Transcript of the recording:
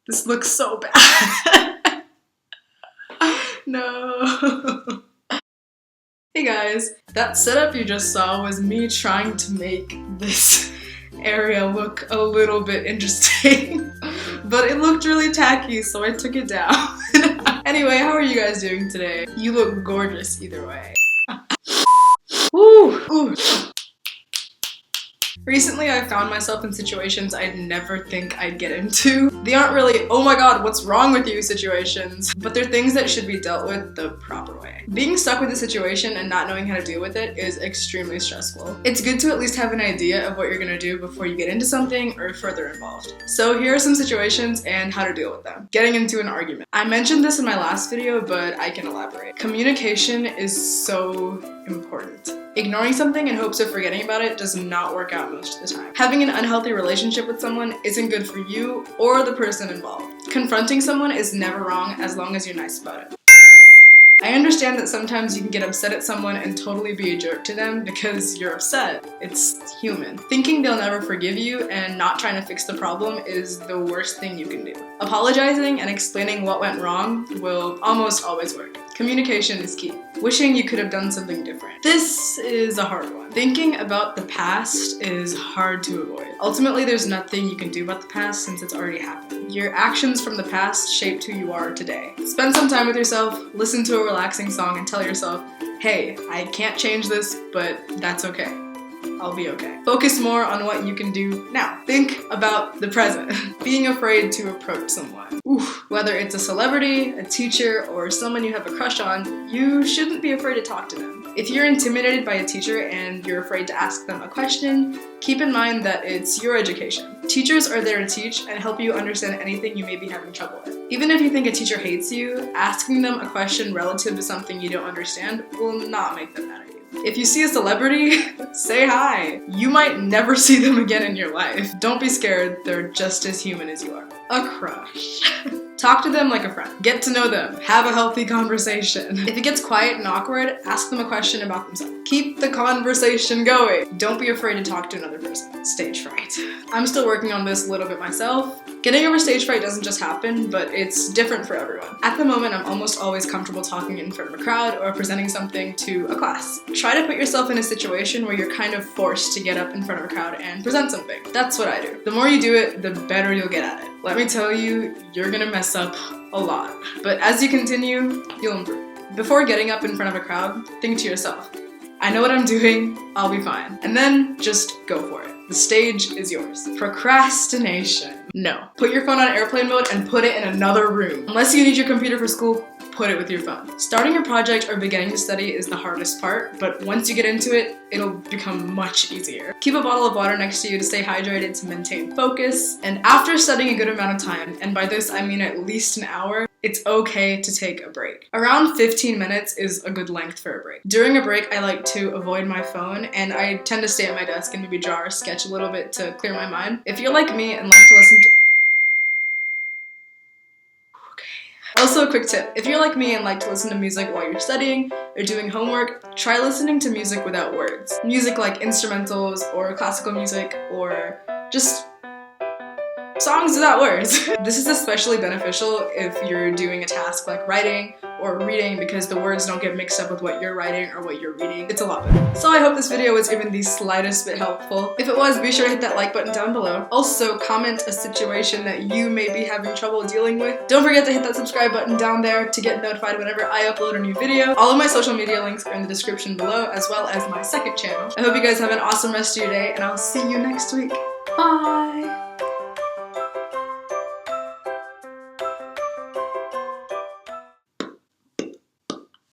This looks so bad. No. Hey guys, that setup you just saw was me trying to make this area look a little bit interesting, but it looked really tacky, so I took it down. Anyway, how are you guys doing today? You look gorgeous either way. Woo! Ooh. Recently, I found myself in situations I'd never think I'd get into. They aren't really, oh my god, what's wrong with you situations, but they're things that should be dealt with the proper way. Being stuck with a situation and not knowing how to deal with it is extremely stressful. It's good to at least have an idea of what you're gonna do before you get into something or further involved. So here are some situations and how to deal with them. Getting into an argument. I mentioned this in my last video, but I can elaborate. Communication is so important. Ignoring something in hopes of forgetting about it does not work out most of the time. Having an unhealthy relationship with someone isn't good for you or the person involved. Confronting someone is never wrong as long as you're nice about it. I understand that sometimes you can get upset at someone and totally be a jerk to them because you're upset. It's human. Thinking they'll never forgive you and not trying to fix the problem is the worst thing you can do. Apologizing and explaining what went wrong will almost always work. Communication is key. Wishing you could have done something different. This is a hard one. Thinking about the past is hard to avoid. Ultimately, there's nothing you can do about the past since it's already happened. Your actions from the past shaped who you are today. Spend some time with yourself, listen to a relaxing song, and tell yourself, hey, I can't change this, but that's okay. I'll be okay. Focus more on what you can do now. Think about the present. Being afraid to approach someone. Oof. Whether it's a celebrity, a teacher, or someone you have a crush on, you shouldn't be afraid to talk to them. If you're intimidated by a teacher and you're afraid to ask them a question, keep in mind that it's your education. Teachers are there to teach and help you understand anything you may be having trouble with. Even if you think a teacher hates you, asking them a question relative to something you don't understand will not make them mad at you. If you see a celebrity, say hi. You might never see them again in your life. Don't be scared, they're just as human as you are. A crush. Talk to them like a friend. Get to know them. Have a healthy conversation. If it gets quiet and awkward, ask them a question about themselves. Keep the conversation going. Don't be afraid to talk to another person. Stage fright. I'm still working on this a little bit myself. Getting over stage fright doesn't just happen, but it's different for everyone. At the moment, I'm almost always comfortable talking in front of a crowd or presenting something to a class. Try to put yourself in a situation where you're kind of forced to get up in front of a crowd and present something. That's what I do. The more you do it, the better you'll get at it. Let me tell you, you're gonna mess up a lot. But as you continue, you'll improve. Before getting up in front of a crowd, think to yourself, I know what I'm doing, I'll be fine. And then just go for it. The stage is yours. Procrastination. No. Put your phone on airplane mode and put it in another room. Unless you need your computer for school, put it with your phone. Starting a project or beginning to study is the hardest part, but once you get into it, it'll become much easier. Keep a bottle of water next to you to stay hydrated to maintain focus, and after studying a good amount of time, and by this I mean at least an hour, it's okay to take a break. Around 15 minutes is a good length for a break. During a break, I like to avoid my phone, and I tend to stay at my desk and maybe draw or sketch a little bit to clear my mind. If you're like me and like to listen to Also, a quick tip. If you're like me and like to listen to music while you're studying or doing homework, try listening to music without words. Music like instrumentals or classical music or just songs without words. This is especially beneficial if you're doing a task like writing or reading because the words don't get mixed up with what you're writing or what you're reading. It's a lot better. So I hope this video was even the slightest bit helpful. If it was, be sure to hit that like button down below. Also, comment a situation that you may be having trouble dealing with. Don't forget to hit that subscribe button down there to get notified whenever I upload a new video. All of my social media links are in the description below, as well as my second channel. I hope you guys have an awesome rest of your day, and I'll see you next week. Bye!